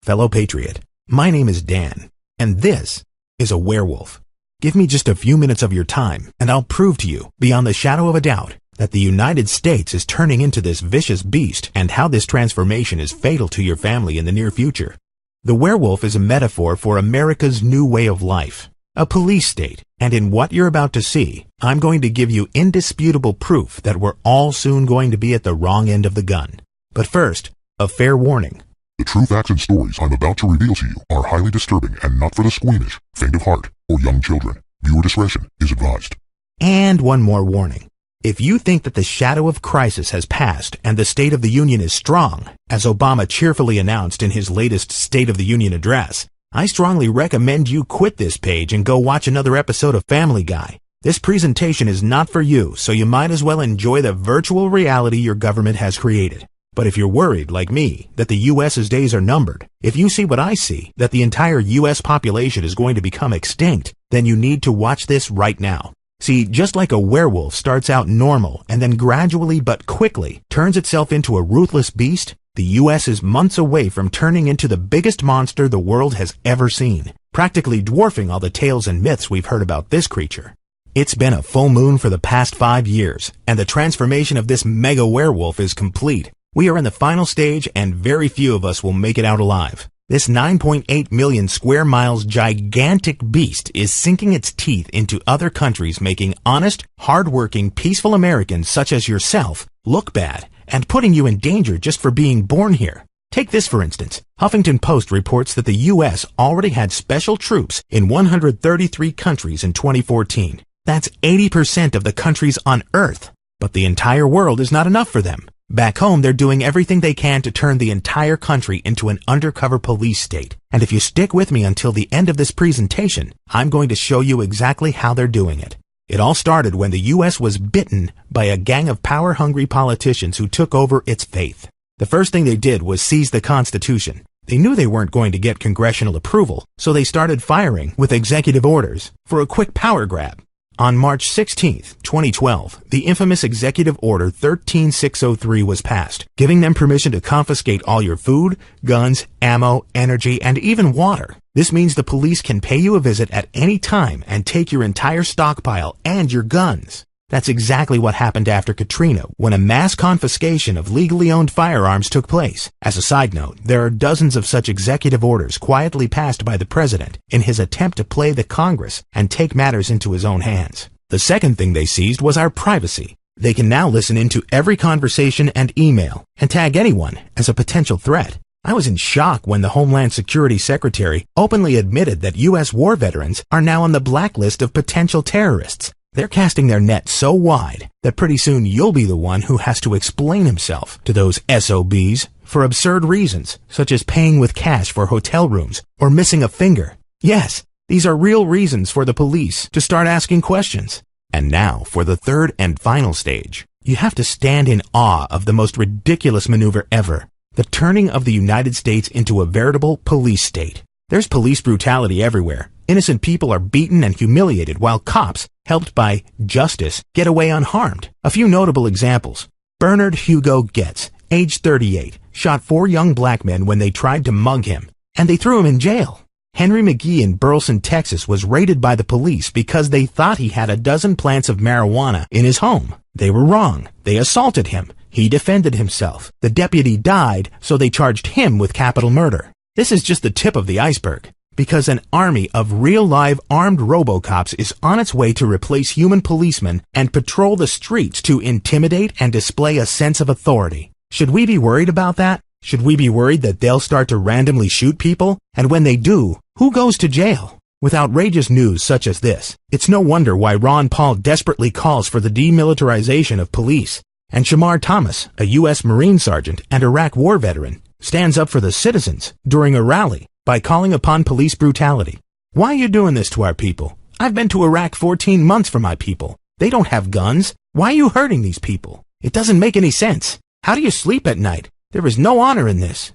fellow patriot. My name is Dan, and this is a werewolf. Give me just a few minutes of your time, and I'll prove to you, beyond the shadow of a doubt, that the United States is turning into this vicious beast and how this transformation is fatal to your family in the near future. The werewolf is a metaphor for America's new way of life, a police state, and in what you're about to see, I'm going to give you indisputable proof that we're all soon going to be at the wrong end of the gun. But first, a fair warning. The true facts and stories I'm about to reveal to you are highly disturbing and not for the squeamish, faint of heart, or young children. Viewer discretion is advised. And one more warning. If you think that the shadow of crisis has passed and the State of the Union is strong, as Obama cheerfully announced in his latest State of the Union address, I strongly recommend you quit this page and go watch another episode of Family Guy. This presentation is not for you, so you might as well enjoy the virtual reality your government has created. But if you're worried, like me, that the U.S.'s days are numbered, if you see what I see, that the entire U.S. population is going to become extinct, then you need to watch this right now. See, just like a werewolf starts out normal and then gradually but quickly turns itself into a ruthless beast, the U.S. is months away from turning into the biggest monster the world has ever seen, practically dwarfing all the tales and myths we've heard about this creature. It's been a full moon for the past 5 years, and the transformation of this mega werewolf is complete. We are in the final stage, and very few of us will make it out alive. This 9.8 million square miles gigantic beast is sinking its teeth into other countries, making honest, hard-working, peaceful Americans such as yourself look bad, and putting you in danger just for being born here. Take this for instance. Huffington Post reports that the U.S. already had special troops in 133 countries in 2014. That's 80% of the countries on Earth. But the entire world is not enough for them. Back home, they're doing everything they can to turn the entire country into an undercover police state. And if you stick with me until the end of this presentation, I'm going to show you exactly how they're doing it. It all started when the U.S. was bitten by a gang of power-hungry politicians who took over its faith. The first thing they did was seize the Constitution. They knew they weren't going to get congressional approval, so they started firing with executive orders for a quick power grab. On March 16, 2012, the infamous Executive Order 13603 was passed, giving them permission to confiscate all your food, guns, ammo, energy, and even water. This means the police can pay you a visit at any time and take your entire stockpile and your guns. That's exactly what happened after Katrina, when a mass confiscation of legally owned firearms took place. As a side note, there are dozens of such executive orders quietly passed by the president in his attempt to play the Congress and take matters into his own hands. The second thing they seized was our privacy. They can now listen into every conversation and email and tag anyone as a potential threat. I was in shock when the Homeland Security Secretary openly admitted that U.S. war veterans are now on the blacklist of potential terrorists. They're casting their net so wide that pretty soon you'll be the one who has to explain himself to those SOBs for absurd reasons, such as paying with cash for hotel rooms or missing a finger. Yes, these are real reasons for the police to start asking questions. And now for the third and final stage. You have to stand in awe of the most ridiculous maneuver ever, the turning of the United States into a veritable police state. There's police brutality everywhere. Innocent people are beaten and humiliated while cops, helped by justice, get away unharmed. A few notable examples. Bernard Hugo Getz, age 38, shot 4 young black men when they tried to mug him, and they threw him in jail. Henry McGee in Burleson, Texas was raided by the police because they thought he had a dozen plants of marijuana in his home. They were wrong. They assaulted him. He defended himself. The deputy died, so they charged him with capital murder. This is just the tip of the iceberg, because an army of real live armed robocops is on its way to replace human policemen and patrol the streets to intimidate and display a sense of authority. Should we be worried about that? Should we be worried that they'll start to randomly shoot people? And when they do, who goes to jail? With outrageous news such as this, it's no wonder why Ron Paul desperately calls for the demilitarization of police. And Shamar Thomas, a U.S. Marine sergeant and Iraq war veteran, stands up for the citizens during a rally by calling upon police brutality. Why are you doing this to our people? I've been to Iraq 14 months for my people. They don't have guns. Why are you hurting these people? It doesn't make any sense. How do you sleep at night? There is no honor in this.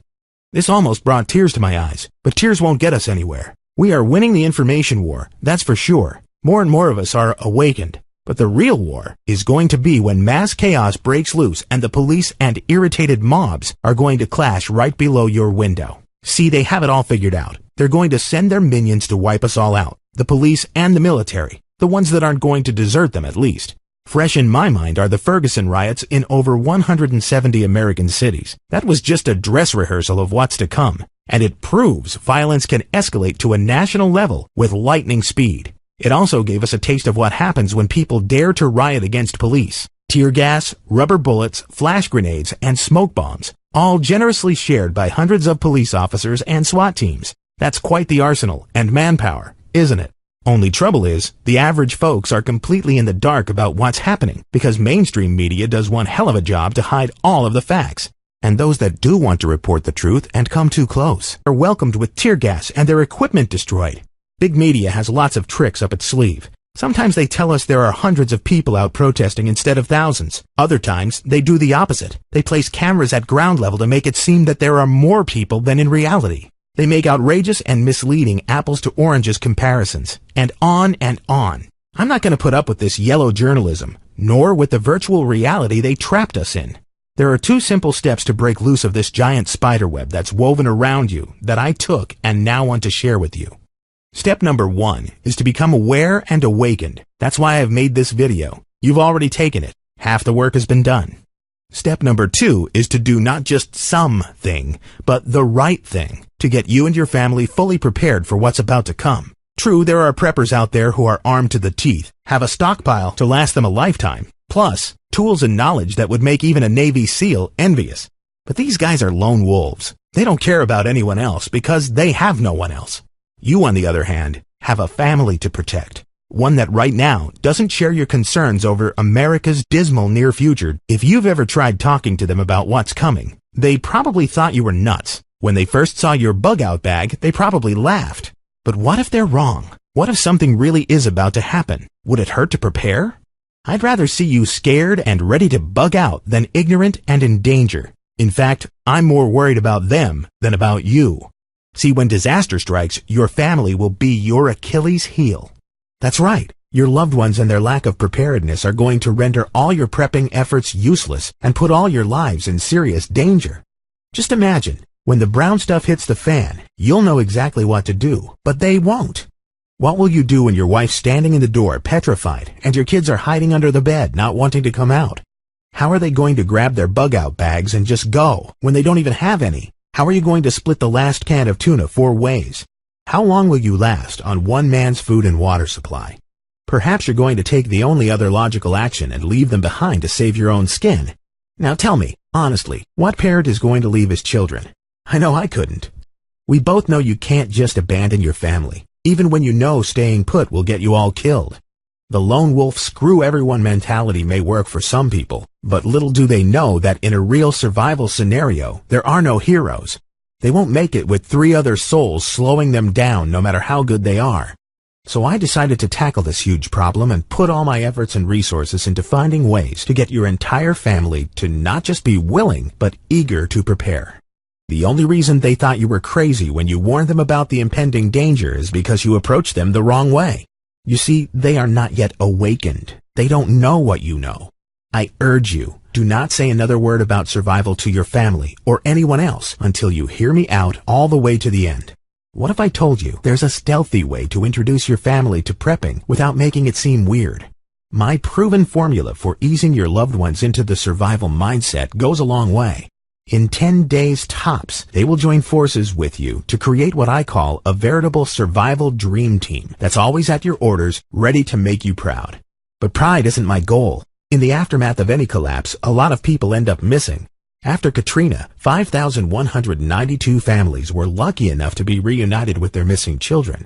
This almost brought tears to my eyes, but tears won't get us anywhere. We are winning the information war, that's for sure. More and more of us are awakened. But the real war is going to be when mass chaos breaks loose and the police and irritated mobs are going to clash right below your window. See, they have it all figured out. They're going to send their minions to wipe us all out. The police and the military. The ones that aren't going to desert them, at least. Fresh in my mind are the Ferguson riots in over 170 American cities. That was just a dress rehearsal of what's to come. And it proves violence can escalate to a national level with lightning speed. It also gave us a taste of what happens when people dare to riot against police. Tear gas, rubber bullets, flash grenades, and smoke bombs, all generously shared by hundreds of police officers and SWAT teams. That's quite the arsenal and manpower, isn't it? Only trouble is, the average folks are completely in the dark about what's happening because mainstream media does one hell of a job to hide all of the facts. And those that do want to report the truth and come too close are welcomed with tear gas and their equipment destroyed. Big media has lots of tricks up its sleeve. Sometimes they tell us there are hundreds of people out protesting instead of thousands. Other times, they do the opposite. They place cameras at ground level to make it seem that there are more people than in reality. They make outrageous and misleading apples to oranges comparisons, and on and on. I'm not going to put up with this yellow journalism, nor with the virtual reality they trapped us in. There are 2 simple steps to break loose of this giant spiderweb that's woven around you that I took and now want to share with you. Step number 1 is to become aware and awakened. That's why I've made this video. You've already taken it. Half the work has been done. Step number 2 is to do not just something, but the right thing to get you and your family fully prepared for what's about to come. True, there are preppers out there who are armed to the teeth, have a stockpile to last them a lifetime, plus tools and knowledge that would make even a Navy SEAL envious. But these guys are lone wolves. They don't care about anyone else because they have no one else. You, on the other hand, have a family to protect. One that right now doesn't share your concerns over America's dismal near future. If you've ever tried talking to them about what's coming, they probably thought you were nuts. When they first saw your bug-out bag, they probably laughed. But what if they're wrong? What if something really is about to happen? Would it hurt to prepare? I'd rather see you scared and ready to bug out than ignorant and in danger. In fact, I'm more worried about them than about you. See, when disaster strikes, your family will be your Achilles heel. That's right. Your loved ones and their lack of preparedness are going to render all your prepping efforts useless and put all your lives in serious danger. Just imagine, when the brown stuff hits the fan, you'll know exactly what to do, but they won't. What will you do when your wife's standing in the door, petrified, and your kids are hiding under the bed, not wanting to come out? How are they going to grab their bug-out bags and just go when they don't even have any? How are you going to split the last can of tuna 4 ways? How long will you last on one man's food and water supply? Perhaps you're going to take the only other logical action and leave them behind to save your own skin. Now tell me, honestly, what parent is going to leave his children? I know I couldn't. We both know you can't just abandon your family, even when you know staying put will get you all killed. The lone wolf screw everyone mentality may work for some people, but little do they know that in a real survival scenario, there are no heroes. They won't make it with 3 other souls slowing them down no matter how good they are. So I decided to tackle this huge problem and put all my efforts and resources into finding ways to get your entire family to not just be willing, but eager to prepare. The only reason they thought you were crazy when you warned them about the impending danger is because you approached them the wrong way. You see, they are not yet awakened. They don't know what you know. I urge you, do not say another word about survival to your family or anyone else until you hear me out all the way to the end. What if I told you there's a stealthy way to introduce your family to prepping without making it seem weird? My proven formula for easing your loved ones into the survival mindset goes a long way. In 10 days tops, they will join forces with you to create what I call a veritable survival dream team that's always at your orders, ready to make you proud. But pride isn't my goal. In the aftermath of any collapse, a lot of people end up missing. After Katrina, 5,192 families were lucky enough to be reunited with their missing children.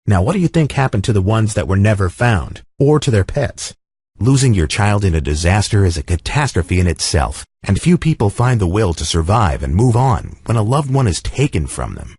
Now what do you think happened to the ones that were never found, or to their pets? Losing your child in a disaster is a catastrophe in itself, and few people find the will to survive and move on when a loved one is taken from them.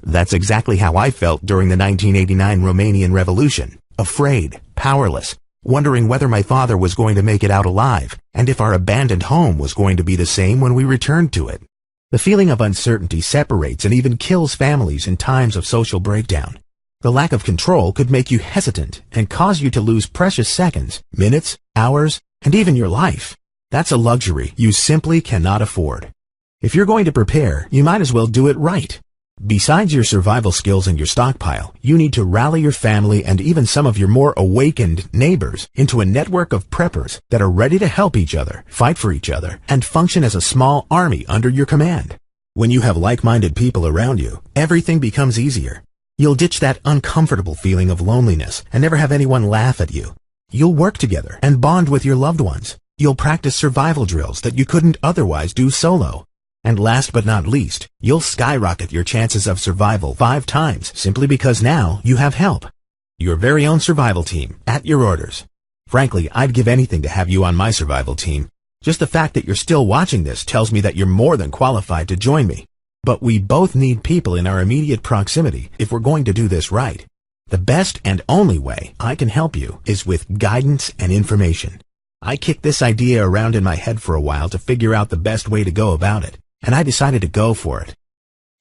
That's exactly how I felt during the 1989 Romanian Revolution, afraid, powerless, wondering whether my father was going to make it out alive, and if our abandoned home was going to be the same when we returned to it. The feeling of uncertainty separates and even kills families in times of social breakdown. The lack of control could make you hesitant and cause you to lose precious seconds, minutes, hours, and even your life. That's a luxury you simply cannot afford. If you're going to prepare, you might as well do it right. Besides your survival skills and your stockpile, you need to rally your family and even some of your more awakened neighbors into a network of preppers that are ready to help each other, fight for each other, and function as a small army under your command. When you have like-minded people around you, everything becomes easier. You'll ditch that uncomfortable feeling of loneliness and never have anyone laugh at you. You'll work together and bond with your loved ones. You'll practice survival drills that you couldn't otherwise do solo. And last but not least, you'll skyrocket your chances of survival 5 times simply because now you have help. Your very own survival team, at your orders. Frankly, I'd give anything to have you on my survival team. Just the fact that you're still watching this tells me that you're more than qualified to join me. But we both need people in our immediate proximity if we're going to do this right. The best and only way I can help you is with guidance and information. I kicked this idea around in my head for a while to figure out the best way to go about it, and I decided to go for it.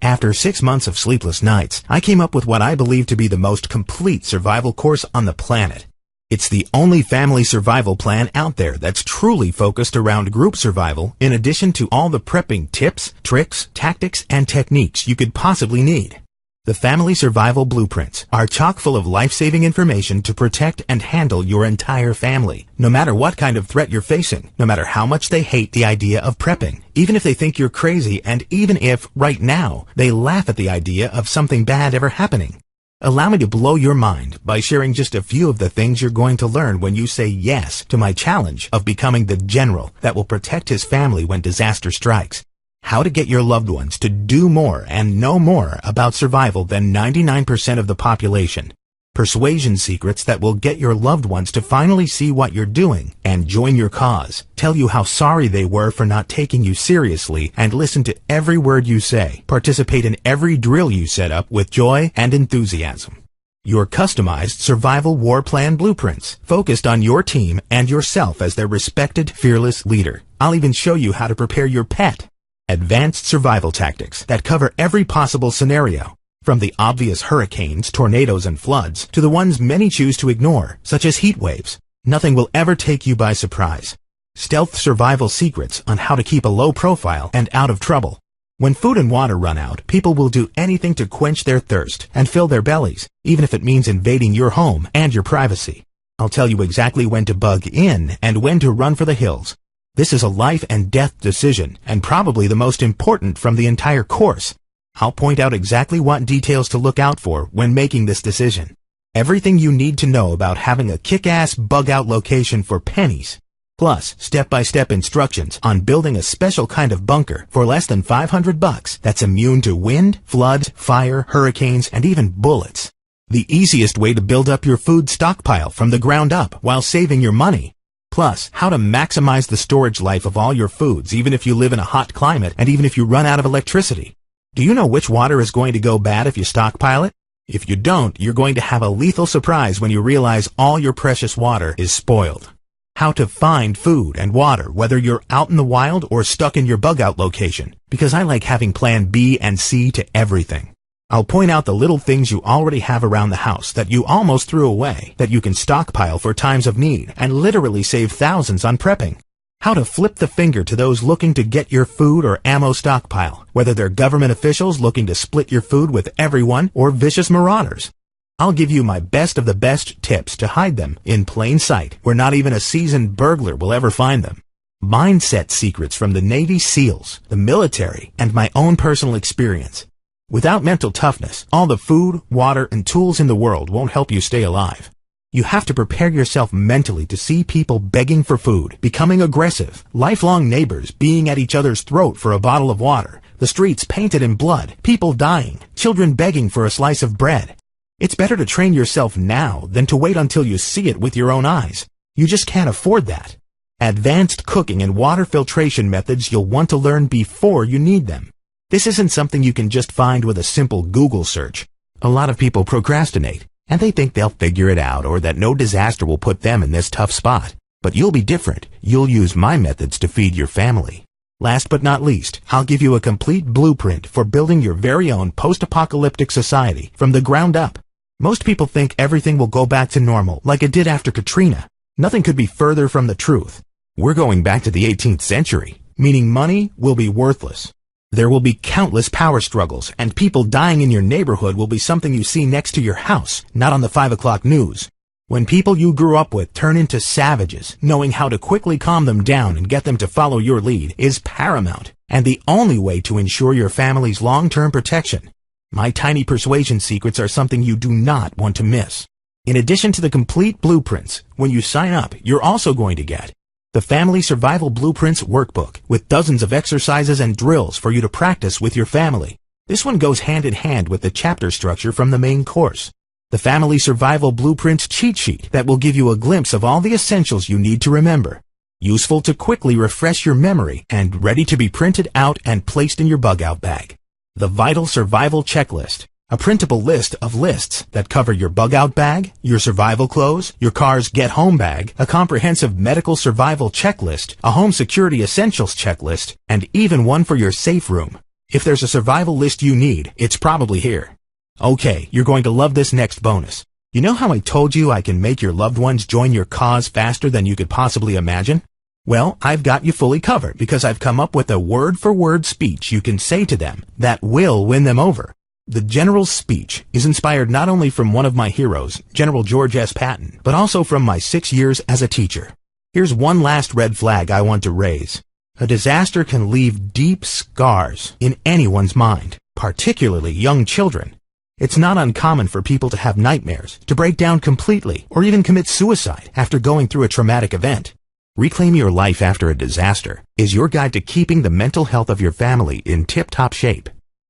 After 6 months of sleepless nights, I came up with what I believe to be the most complete survival course on the planet. It's the only family survival plan out there that's truly focused around group survival, in addition to all the prepping tips, tricks, tactics, and techniques you could possibly need. The Family Survival Blueprints are chock full of life-saving information to protect and handle your entire family, no matter what kind of threat you're facing, no matter how much they hate the idea of prepping, even if they think you're crazy, and even if, right now, they laugh at the idea of something bad ever happening. Allow me to blow your mind by sharing just a few of the things you're going to learn when you say yes to my challenge of becoming the general that will protect his family when disaster strikes. How to get your loved ones to do more and know more about survival than 99% of the population. Persuasion secrets that will get your loved ones to finally see what you're doing and join your cause, tell you how sorry they were for not taking you seriously, and listen to every word you say, participate in every drill you set up with joy and enthusiasm. Your customized survival war plan blueprints, focused on your team and yourself as their respected, fearless leader. I'll even show you how to prepare your pet. Advanced survival tactics that cover every possible scenario, from the obvious hurricanes, tornadoes, and floods to the ones many choose to ignore, such as heat waves. Nothing will ever take you by surprise. Stealth survival secrets on how to keep a low profile and out of trouble. When food and water run out, people will do anything to quench their thirst and fill their bellies, even if it means invading your home and your privacy. I'll tell you exactly when to bug in and when to run for the hills. This is a life and death decision, and probably the most important from the entire course. I'll point out exactly what details to look out for when making this decision. Everything you need to know about having a kick-ass bug-out location for pennies. Plus, step-by-step instructions on building a special kind of bunker for less than $500 that's immune to wind, floods, fire, hurricanes, and even bullets. The easiest way to build up your food stockpile from the ground up while saving your money. Plus, how to maximize the storage life of all your foods even if you live in a hot climate and even if you run out of electricity. Do you know which water is going to go bad if you stockpile it? If you don't, you're going to have a lethal surprise when you realize all your precious water is spoiled. How to find food and water whether you're out in the wild or stuck in your bug-out location, because I like having plan B and C to everything. I'll point out the little things you already have around the house that you almost threw away that you can stockpile for times of need and literally save thousands on prepping. How to flip the finger to those looking to get your food or ammo stockpile, whether they're government officials looking to split your food with everyone or vicious marauders. I'll give you my best of the best tips to hide them in plain sight where not even a seasoned burglar will ever find them. Mindset secrets from the Navy SEALs, the military, and my own personal experience. Without mental toughness, all the food, water, and tools in the world won't help you stay alive. You have to prepare yourself mentally to see people begging for food, becoming aggressive, lifelong neighbors being at each other's throat for a bottle of water, the streets painted in blood, people dying, children begging for a slice of bread. It's better to train yourself now than to wait until you see it with your own eyes. You just can't afford that. Advanced cooking and water filtration methods you'll want to learn before you need them. This isn't something you can just find with a simple Google search. A lot of people procrastinate, and they think they'll figure it out or that no disaster will put them in this tough spot. But you'll be different. You'll use my methods to feed your family. Last but not least, I'll give you a complete blueprint for building your very own post-apocalyptic society from the ground up. Most people think everything will go back to normal like it did after Katrina. Nothing could be further from the truth. We're going back to the 18th century, meaning money will be worthless. There will be countless power struggles, and people dying in your neighborhood will be something you see next to your house, not on the 5 o'clock news. When people you grew up with turn into savages, knowing how to quickly calm them down and get them to follow your lead is paramount, and the only way to ensure your family's long-term protection. My tiny persuasion secrets are something you do not want to miss. In addition to the complete blueprints, when you sign up, you're also going to get the Family Survival Blueprints Workbook with dozens of exercises and drills for you to practice with your family. This one goes hand in hand with the chapter structure from the main course. The Family Survival Blueprints Cheat Sheet that will give you a glimpse of all the essentials you need to remember. Useful to quickly refresh your memory and ready to be printed out and placed in your bug-out bag. The Vital Survival Checklist. A printable list of lists that cover your bug-out bag, your survival clothes, your car's get-home bag, a comprehensive medical survival checklist, a home security essentials checklist, and even one for your safe room. If there's a survival list you need, it's probably here. Okay, you're going to love this next bonus. You know how I told you I can make your loved ones join your cause faster than you could possibly imagine? Well, I've got you fully covered because I've come up with a word-for-word speech you can say to them that will win them over. The General's speech is inspired not only from one of my heroes, General George S. Patton, but also from my 6 years as a teacher. Here's one last red flag I want to raise. A disaster can leave deep scars in anyone's mind, particularly young children. It's not uncommon for people to have nightmares, to break down completely, or even commit suicide after going through a traumatic event. Reclaim Your Life After a Disaster is your guide to keeping the mental health of your family in tip-top shape.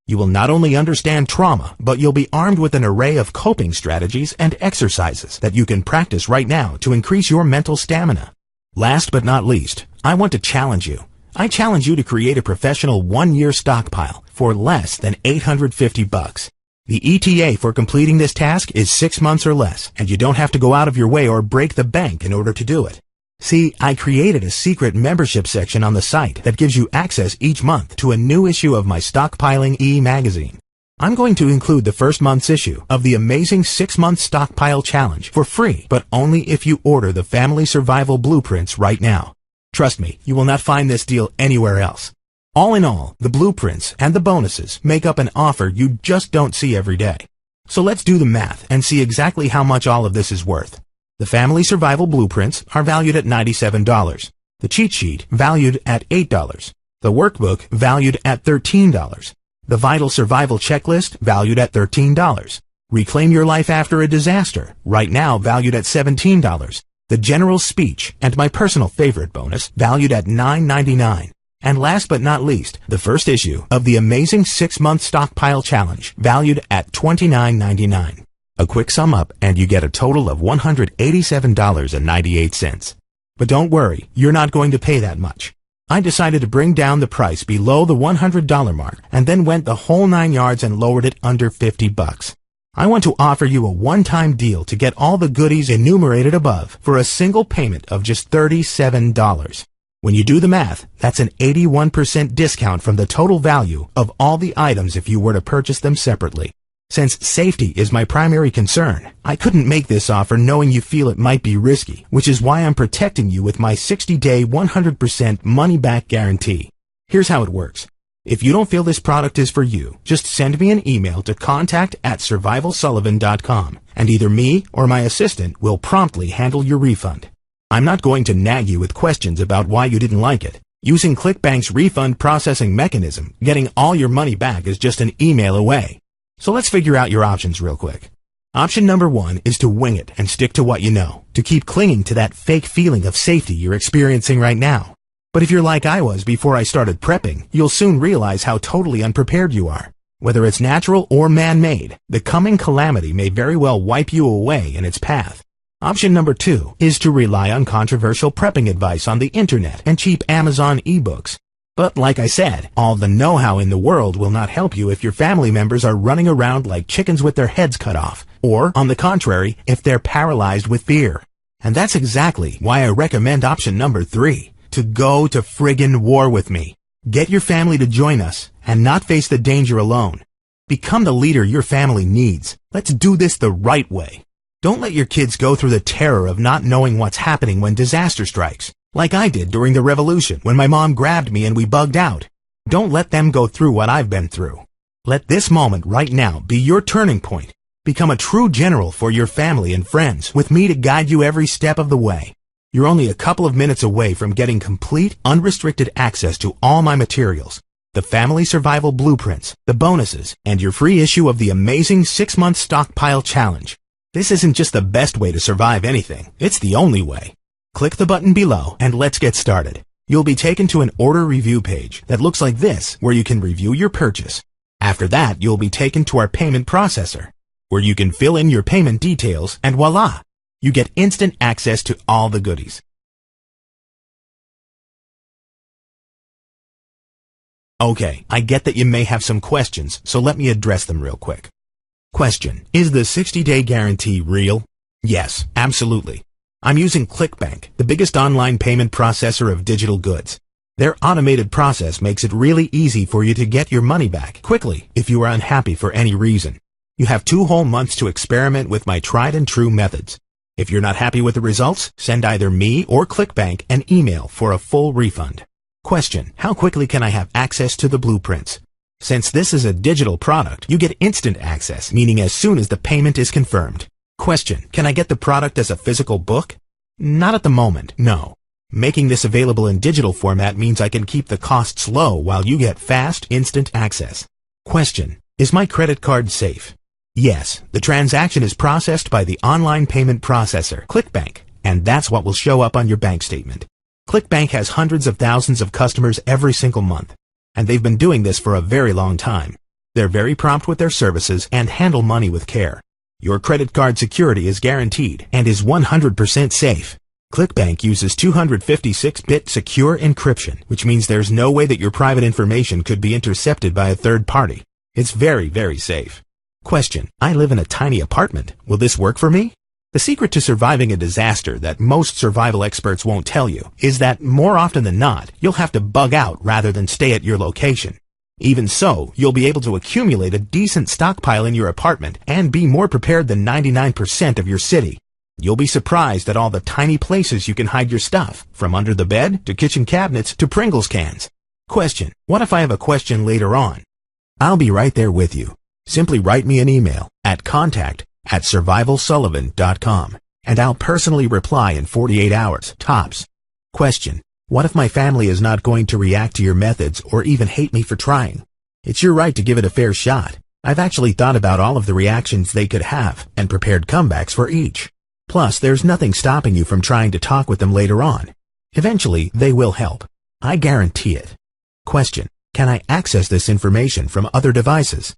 You will not only understand trauma, but you'll be armed with an array of coping strategies and exercises that you can practice right now to increase your mental stamina. Last but not least, I want to challenge you. I challenge you to create a professional 1-year stockpile for less than $850. The ETA for completing this task is 6 months or less, and you don't have to go out of your way or break the bank in order to do it. See, I created a secret membership section on the site that gives you access each month to a new issue of my Stockpiling e-magazine. I'm going to include the first month's issue of the amazing 6-month stockpile challenge for free, but only if you order the Family Survival Blueprints right now. Trust me, you will not find this deal anywhere else. All in all, the blueprints and the bonuses make up an offer you just don't see every day. So let's do the math and see exactly how much all of this is worth. The Family Survival Blueprints are valued at $97. The cheat sheet valued at $8. The workbook valued at $13. The Vital Survival Checklist valued at $13. Reclaim Your Life After a Disaster, right now valued at $17. The General's Speech and my personal favorite bonus valued at $9.99. And last but not least, the first issue of the amazing 6-month stockpile challenge valued at $29.99. A quick sum up and you get a total of $187.98. But don't worry, you're not going to pay that much. I decided to bring down the price below the $100 mark and then went the whole 9 yards and lowered it under $50. I want to offer you a one-time deal to get all the goodies enumerated above for a single payment of just $37. When you do the math, that's an 81% discount from the total value of all the items if you were to purchase them separately. Since safety is my primary concern, I couldn't make this offer knowing you feel it might be risky, which is why I'm protecting you with my 60-day 100% money-back guarantee. Here's how it works. If you don't feel this product is for you, just send me an email to contact@survivalsullivan.com, and either me or my assistant will promptly handle your refund. I'm not going to nag you with questions about why you didn't like it. Using ClickBank's refund processing mechanism, getting all your money back is just an email away. So let's figure out your options real quick. Option number 1 is to wing it and stick to what you know, to keep clinging to that fake feeling of safety you're experiencing right now. But if you're like I was before I started prepping, you'll soon realize how totally unprepared you are. Whether it's natural or man-made, the coming calamity may very well wipe you away in its path. Option number 2 is to rely on controversial prepping advice on the internet and cheap Amazon ebooks. But like I said, all the know-how in the world will not help you if your family members are running around like chickens with their heads cut off, or, on the contrary, if they're paralyzed with fear. And that's exactly why I recommend option number 3, to go to friggin' war with me. Get your family to join us and not face the danger alone. Become the leader your family needs. Let's do this the right way. Don't let your kids go through the terror of not knowing what's happening when disaster strikes. Like I did during the revolution when my mom grabbed me and we bugged out. Don't let them go through what I've been through. Let this moment right now be your turning point. Become a true general for your family and friends with me to guide you every step of the way. You're only a couple of minutes away from getting complete, unrestricted access to all my materials, the family survival blueprints, the bonuses, and your free issue of the amazing 6-month stockpile challenge. This isn't just the best way to survive anything, it's the only way. Click the button below and let's get started. You'll be taken to an order review page that looks like this, where you can review your purchase. After that, you'll be taken to our payment processor, where you can fill in your payment details, and voila! You get instant access to all the goodies. Okay, I get that you may have some questions, so let me address them real quick. Question: is the 60-day guarantee real? Yes, absolutely. I'm using ClickBank, the biggest online payment processor of digital goods. Their automated process makes it really easy for you to get your money back quickly if you are unhappy for any reason. You have 2 whole months to experiment with my tried and true methods. If you're not happy with the results, send either me or ClickBank an email for a full refund. Question: how quickly can I have access to the blueprints? Since this is a digital product, you get instant access, meaning as soon as the payment is confirmed. Question: can I get the product as a physical book? Not at the moment, no. Making this available in digital format means I can keep the costs low while you get fast, instant access. Question: is my credit card safe? Yes, the transaction is processed by the online payment processor, ClickBank, and that's what will show up on your bank statement. ClickBank has hundreds of thousands of customers every single month, and they've been doing this for a very long time. They're very prompt with their services and handle money with care. Your credit card security is guaranteed and is 100% safe. ClickBank uses 256-bit secure encryption, which means there's no way that your private information could be intercepted by a third party. It's very, very safe. Question: I live in a tiny apartment. Will this work for me? The secret to surviving a disaster that most survival experts won't tell you is that more often than not, you'll have to bug out rather than stay at your location. Even so, you'll be able to accumulate a decent stockpile in your apartment and be more prepared than 99% of your city. You'll be surprised at all the tiny places you can hide your stuff, from under the bed to kitchen cabinets to Pringles cans. Question: what if I have a question later on? I'll be right there with you. Simply write me an email at contact@survivalsullivan.com, and I'll personally reply in 48 hours, tops. Question: what if my family is not going to react to your methods or even hate me for trying? It's your right to give it a fair shot. I've actually thought about all of the reactions they could have and prepared comebacks for each. Plus, there's nothing stopping you from trying to talk with them later on. Eventually, they will help. I guarantee it. Question: can I access this information from other devices?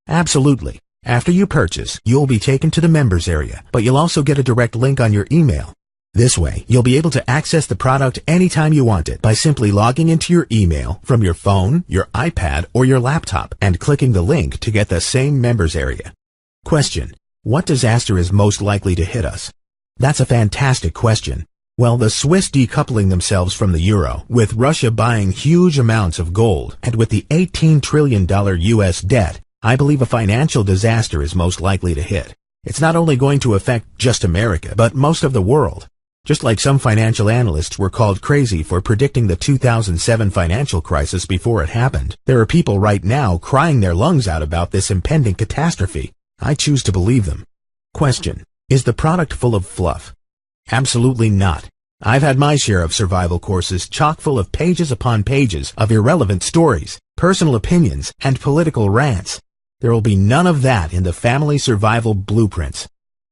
Absolutely. After you purchase, you'll be taken to the members area, but you'll also get a direct link on your email. This way, you'll be able to access the product anytime you want it by simply logging into your email from your phone, your iPad, or your laptop and clicking the link to get the same members area. Question: what disaster is most likely to hit us? That's a fantastic question. Well, the Swiss decoupling themselves from the euro, with Russia buying huge amounts of gold, and with the $18 trillion U.S. debt, I believe a financial disaster is most likely to hit. It's not only going to affect just America, but most of the world. Just like some financial analysts were called crazy for predicting the 2007 financial crisis before it happened, there are people right now crying their lungs out about this impending catastrophe. I choose to believe them. Question: is the product full of fluff? Absolutely not. I've had my share of survival courses chock full of pages upon pages of irrelevant stories, personal opinions, and political rants. There will be none of that in the family survival blueprints.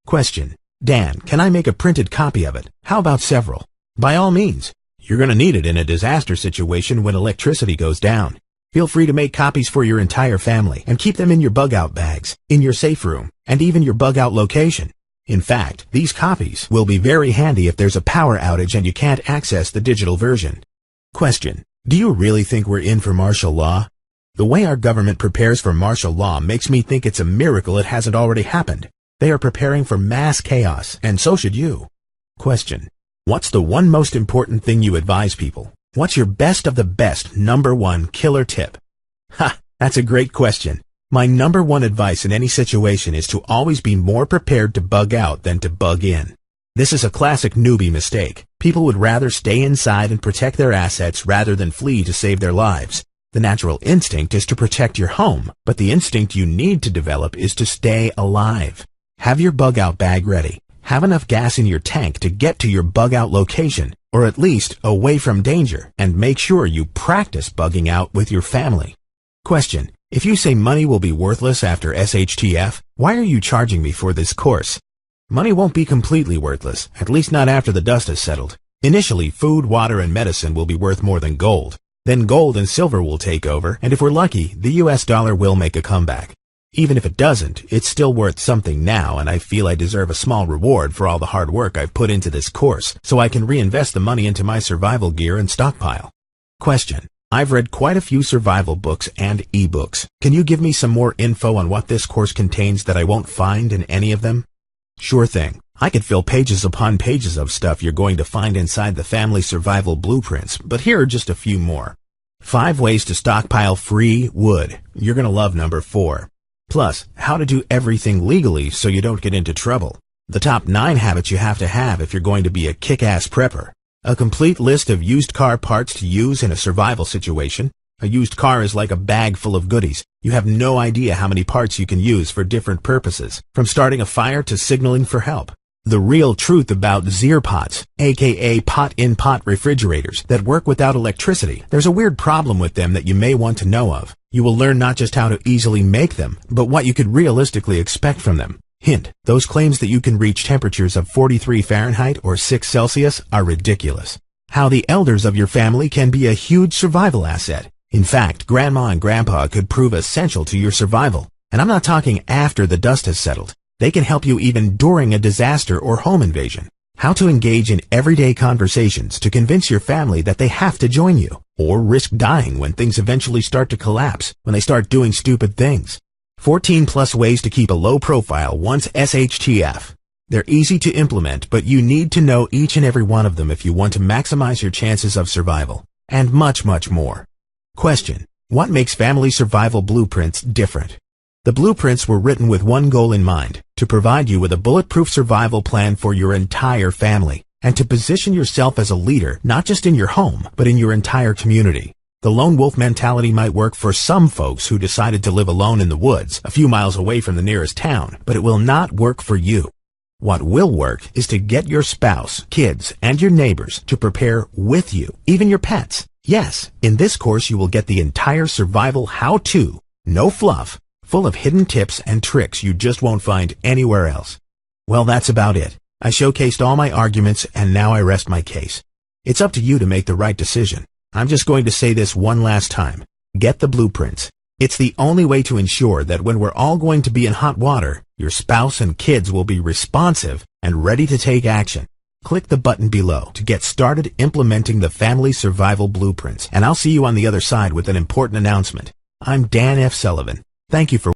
Question: Dan, can I make a printed copy of it? How about several? By all means. You're going to need it in a disaster situation when electricity goes down. Feel free to make copies for your entire family and keep them in your bug-out bags, in your safe room, and even your bug-out location. In fact, these copies will be very handy if there's a power outage and you can't access the digital version. Question: do you really think we're in for martial law? The way our government prepares for martial law makes me think it's a miracle it hasn't already happened. They are preparing for mass chaos, and so should you. Question: what's the one most important thing you advise people? What's your best of the best #1 killer tip? Ha! That's a great question. My #1 advice in any situation is to always be more prepared to bug out than to bug in. This is a classic newbie mistake. People would rather stay inside and protect their assets rather than flee to save their lives. The natural instinct is to protect your home, but the instinct you need to develop is to stay alive. Have your bug-out bag ready. Have enough gas in your tank to get to your bug-out location, or at least away from danger, and make sure you practice bugging out with your family. Question: if you say money will be worthless after SHTF, why are you charging me for this course? Money won't be completely worthless, at least not after the dust has settled. Initially, food, water, and medicine will be worth more than gold. Then gold and silver will take over, and if we're lucky, the US dollar will make a comeback. Even if it doesn't, it's still worth something now, and I feel I deserve a small reward for all the hard work I've put into this course, so I can reinvest the money into my survival gear and stockpile. Question: I've read quite a few survival books and ebooks. Can you give me some more info on what this course contains that I won't find in any of them? Sure thing. I could fill pages upon pages of stuff you're going to find inside the family survival blueprints, but here are just a few more. 5 ways to stockpile free wood. You're going to love number 4. Plus, how to do everything legally so you don't get into trouble. The top 9 habits you have to have if you're going to be a kick-ass prepper. A complete list of used car parts to use in a survival situation. A used car is like a bag full of goodies. You have no idea how many parts you can use for different purposes, from starting a fire to signaling for help. The real truth about Zeerpots, aka pot-in-pot refrigerators that work without electricity. There's a weird problem with them that you may want to know of. You will learn not just how to easily make them, but what you could realistically expect from them. Hint: those claims that you can reach temperatures of 43 Fahrenheit or 6 Celsius are ridiculous. How the elders of your family can be a huge survival asset. In fact, Grandma and Grandpa could prove essential to your survival. And I'm not talking after the dust has settled. They can help you even during a disaster or home invasion. How to engage in everyday conversations to convince your family that they have to join you, or risk dying when things eventually start to collapse, when they start doing stupid things. 14 plus ways to keep a low profile once SHTF. They're easy to implement, but you need to know each and every one of them if you want to maximize your chances of survival. And much, much more. Question: what makes family survival blueprints different? The blueprints were written with one goal in mind: to provide you with a bulletproof survival plan for your entire family, and to position yourself as a leader not just in your home, but in your entire community. The lone wolf mentality might work for some folks who decided to live alone in the woods, a few miles away from the nearest town, but it will not work for you. What will work is to get your spouse, kids, and your neighbors to prepare with you, even your pets. Yes, in this course you will get the entire survival how-to, no fluff, full of hidden tips and tricks you just won't find anywhere else. Well, that's about it. I showcased all my arguments, and now I rest my case. It's up to you to make the right decision. I'm just going to say this one last time. Get the blueprints. It's the only way to ensure that when we're all going to be in hot water, your spouse and kids will be responsive and ready to take action. Click the button below to get started implementing the family survival blueprints, and I'll see you on the other side with an important announcement. I'm Dan F. Sullivan. Thank you for